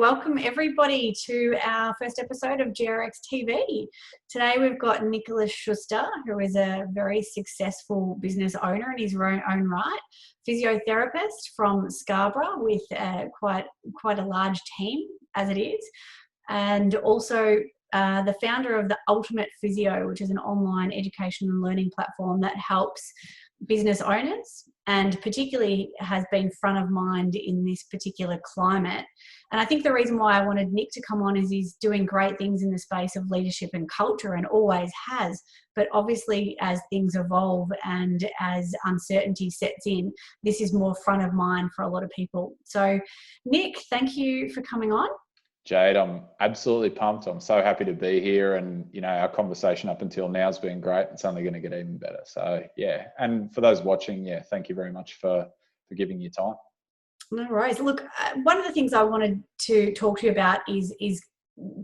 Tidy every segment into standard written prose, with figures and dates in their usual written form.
welcome everybody to our first episode of GRX TV. Today we've got Nicholas Schuster, who is a very successful business owner in his own right, physiotherapist from Scarborough with quite a large team as it is, and also the founder of the Ultimate Physio, which is an online education and learning platform that helps business owners and particularly has been front of mind in this particular climate. And I think the reason why I wanted Nick to come on is he's doing great things in the space of leadership and culture and always has. But obviously as things evolve and as uncertainty sets in, this is more front of mind for a lot of people. So Nick, thank you for coming on. Jade, I'm absolutely pumped. I'm so happy to be here, and our conversation up until now has been great. It's only going to get even better. So yeah, and for those watching, thank you very much for giving your time. No worries. Look, one of the things I wanted to talk to you about is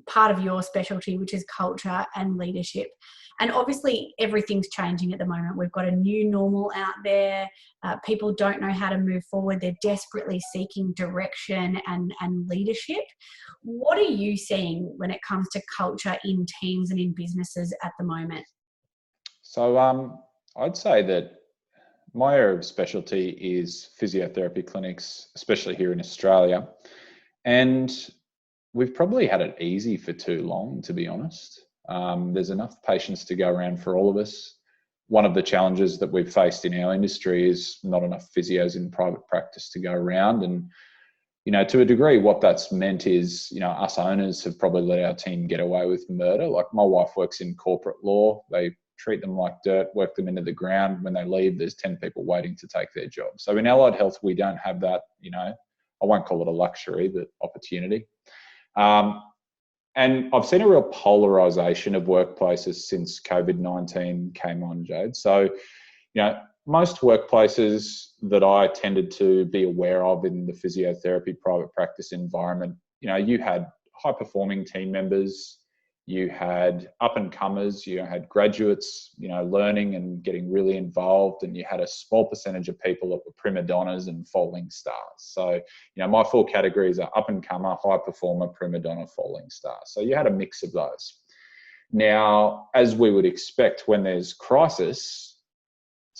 part of your specialty, which is culture and leadership. And obviously everything's changing at the moment. We've got a new normal out there. People don't know how to move forward. They're desperately seeking direction and leadership. What are you seeing when it comes to culture in teams and in businesses at the moment? So I'd say that my area of specialty is physiotherapy clinics, especially here in Australia. And we've probably had it easy for too long, to be honest. There's enough patients to go around for all of us. One of the challenges that we've faced in our industry is not enough physios in private practice to go around. And, to a degree, what that's meant is, us owners have probably let our team get away with murder. Like my wife works in corporate law. They treat them like dirt, work them into the ground. When they leave, there's 10 people waiting to take their job. So in allied health, we don't have that, I won't call it a luxury, but opportunity. And I've seen a real polarisation of workplaces since COVID-19 came on, Jade. So, most workplaces that I tended to be aware of in the physiotherapy private practice environment, you had high-performing team members, you had up-and-comers, you had graduates, learning and getting really involved, and you had a small percentage of people that were prima donnas and falling stars. So, my four categories are up-and-comer, high-performer, prima donna, falling star. So you had a mix of those. Now, as we would expect when there's crisis,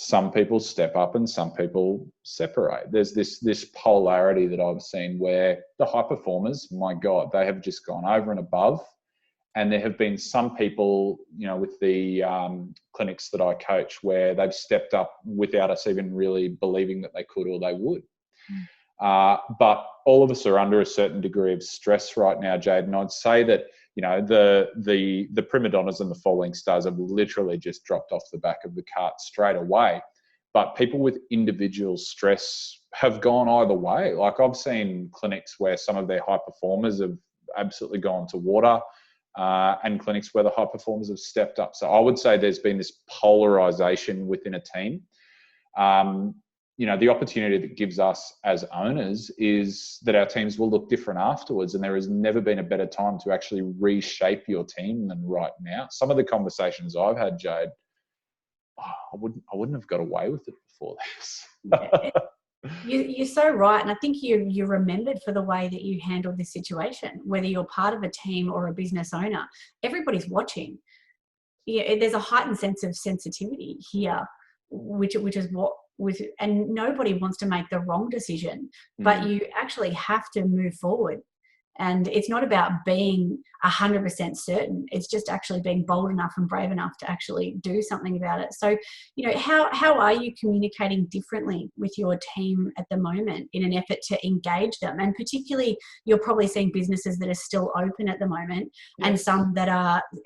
some people step up and some people separate. There's this polarity that I've seen where the high performers, my God, they have just gone over and above. And there have been some people, with the clinics that I coach where they've stepped up without us even really believing that they could or they would. But all of us are under a certain degree of stress right now, Jade. And I'd say that, the prima donnas and the falling stars have literally just dropped off the back of the cart straight away. But people with individual stress have gone either way. Like I've seen clinics where some of their high performers have absolutely gone to water. And clinics where the high performers have stepped up. So I would say there's been this polarization within a team. The opportunity that gives us as owners is that our teams will look different afterwards, and there has never been a better time to actually reshape your team than right now. Some of the conversations I've had, Jade, I wouldn't have got away with it before this. You're so right. And I think you're remembered for the way that you handled this situation, whether you're part of a team or a business owner. Everybody's watching. There's a heightened sense of sensitivity here, which is and nobody wants to make the wrong decision, but you actually have to move forward. And it's not about being 100% certain. It's just actually being bold enough and brave enough to actually do something about it. So, how are you communicating differently with your team at the moment in an effort to engage them? And particularly, you're probably seeing businesses that are still open at the moment, and some that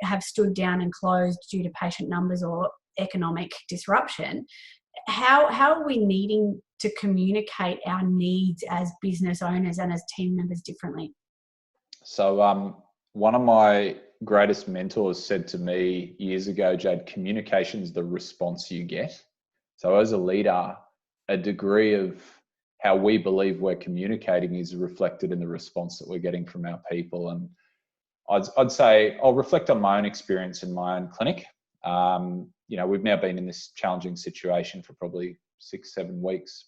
have stood down and closed due to patient numbers or economic disruption. How are we needing to communicate our needs as business owners and as team members differently? So one of my greatest mentors said to me years ago, Jade, communication is the response you get. So as a leader, a degree of how we believe we're communicating is reflected in the response that we're getting from our people. And I'd say I'll reflect on my own experience in my own clinic. We've now been in this challenging situation for probably 6-7 weeks.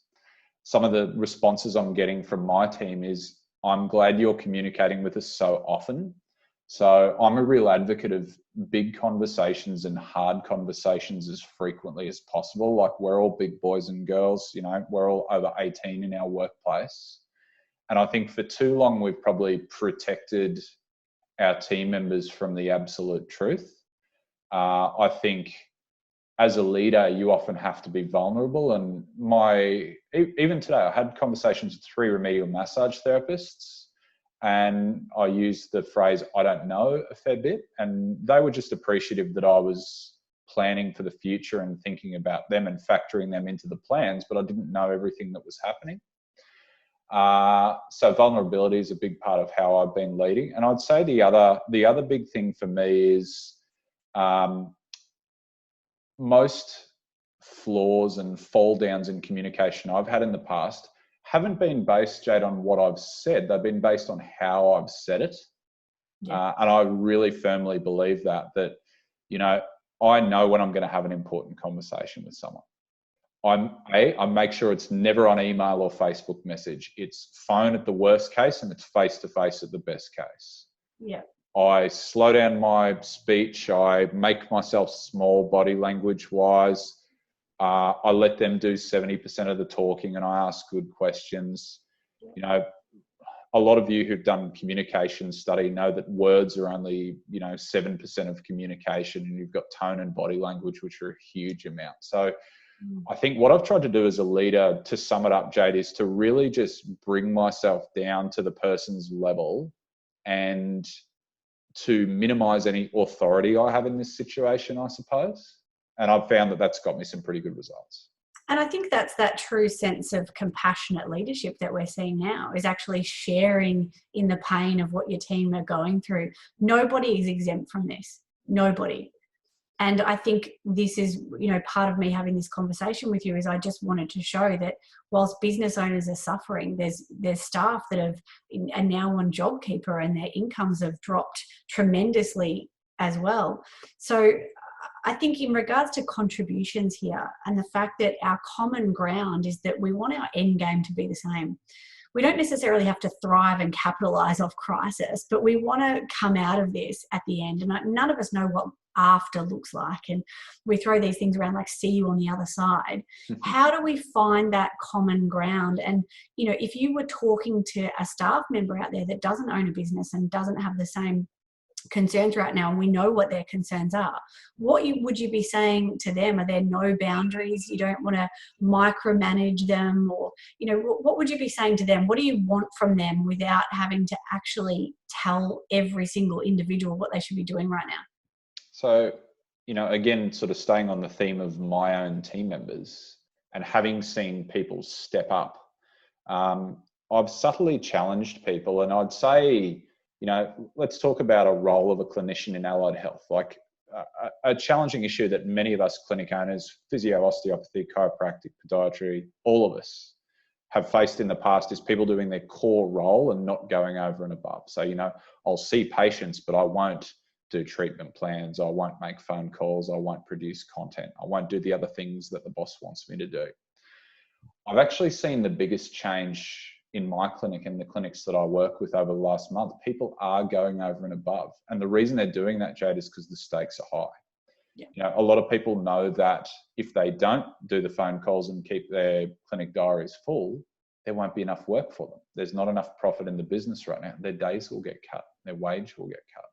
Some of the responses I'm getting from my team is, I'm glad you're communicating with us so often. So I'm a real advocate of big conversations and hard conversations as frequently as possible. Like, we're all big boys and girls, you know, we're all over 18 in our workplace. And I think for too long, we've probably protected our team members from the absolute truth. I think as a leader, you often have to be vulnerable. And even today, I had conversations with 3 remedial massage therapists, and I used the phrase, I don't know, a fair bit. And they were just appreciative that I was planning for the future and thinking about them and factoring them into the plans, but I didn't know everything that was happening. So vulnerability is a big part of how I've been leading. And I'd say the other big thing for me is most flaws and fall downs in communication I've had in the past haven't been based, Jade, on what I've said. They've been based on how I've said it. Yeah. And I really firmly believe that, you know, I know when I'm going to have an important conversation with someone. I make sure it's never on email or Facebook message. It's phone at the worst case, and it's face-to-face at the best case. Yeah. I slow down my speech. I make myself small body language wise. I let them do 70% of the talking, and I ask good questions. Yeah. You know, a lot of you who've done communication study know that words are only, 7% of communication, and you've got tone and body language, which are a huge amount. So I think what I've tried to do as a leader, to sum it up, Jade, is to really just bring myself down to the person's level and to minimize any authority I have in this situation, I suppose. And I've found that that's got me some pretty good results. And I think that's that true sense of compassionate leadership that we're seeing now, is actually sharing in the pain of what your team are going through. Nobody is exempt from this. Nobody. And I think this is, part of me having this conversation with you is I just wanted to show that whilst business owners are suffering, there's staff that are now on JobKeeper, and their incomes have dropped tremendously as well. So I think in regards to contributions here, and the fact that our common ground is that we want our end game to be the same. We don't necessarily have to thrive and capitalize off crisis, but we want to come out of this at the end. And none of us know what after looks like. And we throw these things around like, see you on the other side. How do we find that common ground? And, if you were talking to a staff member out there that doesn't own a business and doesn't have the same concerns right now, and we know what their concerns are, would you be saying to them? Are there no boundaries? You don't want to micromanage them, or what would you be saying to them? What do you want from them without having to actually tell every single individual what they should be doing right now? So, again, sort of staying on the theme of my own team members and having seen people step up, I've subtly challenged people, and I'd say, let's talk about a role of a clinician in allied health. Like a challenging issue that many of us clinic owners, physio, osteopathy, chiropractic, podiatry, all of us have faced in the past is people doing their core role and not going over and above. So, I'll see patients, but I won't do treatment plans. I won't make phone calls. I won't produce content. I won't do the other things that the boss wants me to do. I've actually seen the biggest change in my clinic and the clinics that I work with over the last month. People are going over and above. And the reason they're doing that, Jade, is because the stakes are high. Yeah. A lot of people know that if they don't do the phone calls and keep their clinic diaries full, there won't be enough work for them. There's not enough profit in the business right now. Their days will get cut. Their wage will get cut.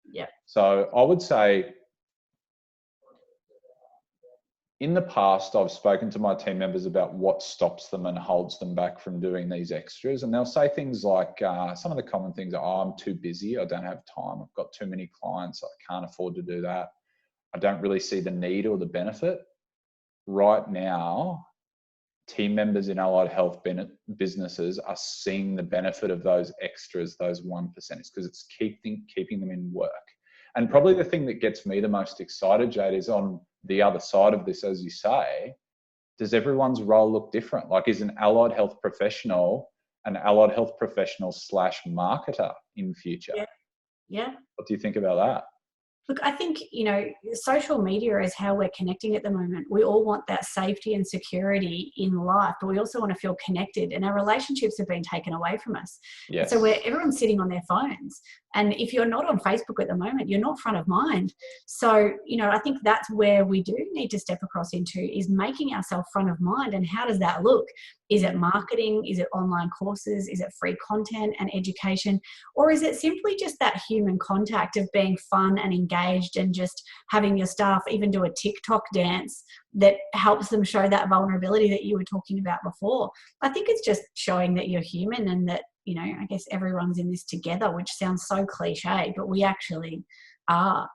Yeah. So I would say, in the past, I've spoken to my team members about what stops them and holds them back from doing these extras. And they'll say things like, some of the common things are, I'm too busy. I don't have time. I've got too many clients. I can't afford to do that. I don't really see the need or the benefit. Right now, team members in allied health businesses are seeing the benefit of those extras, those 1%, because it's keeping them in work. And probably the thing that gets me the most excited, Jade, is on the other side of this, as you say, does everyone's role look different? Like, is an allied health professional / marketer in future? Yeah. What do you think about that? Look, I think, social media is how we're connecting at the moment. We all want that safety and security in life, but we also want to feel connected, and our relationships have been taken away from us. And so Yes. everyone's sitting on their phones. And if you're not on Facebook at the moment, you're not front of mind. So, I think that's where we do need to step across into, is making ourselves front of mind. And how does that look? Is it marketing? Is it online courses? Is it free content and education? Or is it simply just that human contact of being fun and engaged, and just having your staff even do a TikTok dance that helps them show that vulnerability that you were talking about before? I think it's just showing that you're human, and that, I guess everyone's in this together, which sounds so cliche, but we actually are.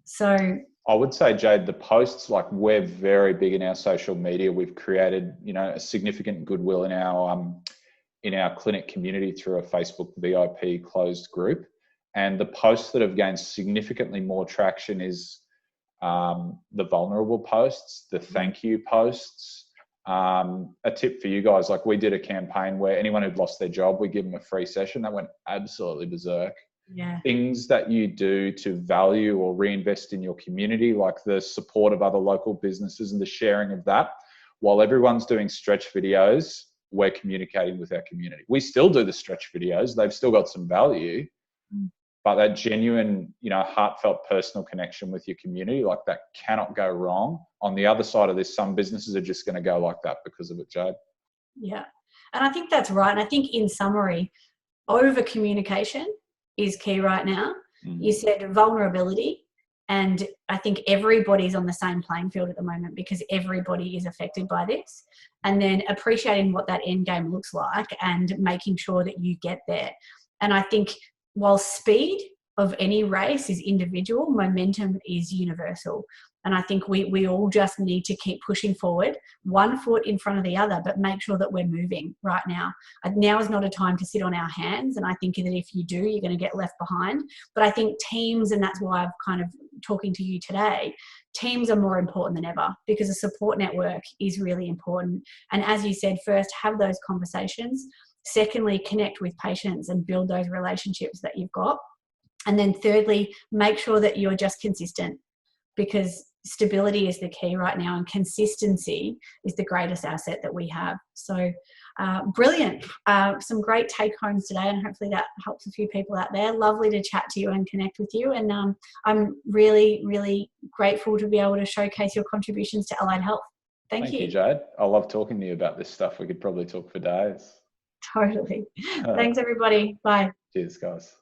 So I would say, Jade, the posts, like, we're very big in our social media. We've created, a significant goodwill in our clinic community through a Facebook VIP closed group. And the posts that have gained significantly more traction is the vulnerable posts, the thank you posts. A tip for you guys, like, we did a campaign where anyone who'd lost their job, we give them a free session. That went absolutely berserk. yeah, Things that you do to value or reinvest in your community, like the support of other local businesses and the sharing of that. While everyone's doing stretch videos, we're communicating with our community. We still do the stretch videos. They've still got some value, but that genuine, heartfelt personal connection with your community, like, that cannot go wrong. On the other side of this, some businesses are just going to go like that because of it, Jade. yeah. And I think that's right. And I think, in summary, over communication is key right now. You said vulnerability, and I think everybody's on the same playing field at the moment, because everybody is affected by this. And then appreciating what that end game looks like, and making sure that you get there. And I think, while speed of any race is individual, momentum is universal. And I think we all just need to keep pushing forward, one foot in front of the other, but make sure that we're moving right now. Now is not a time to sit on our hands. And I think that if you do, you're going to get left behind. But I think teams, and that's why I've kind of talking to you today, teams are more important than ever, because a support network is really important. And as you said, first, have those conversations. Secondly, connect with patients and build those relationships that you've got. And then thirdly, make sure that you're just consistent, because stability is the key right now, and consistency is the greatest asset that we have. So brilliant. Some great take homes today, and hopefully that helps a few people out there. Lovely to chat to you and connect with you. And I'm really, really grateful to be able to showcase your contributions to allied health. Thank you. Thank you, Jade. I love talking to you about this stuff. We could probably talk for days. Totally. Thanks, everybody. Bye. Cheers, guys.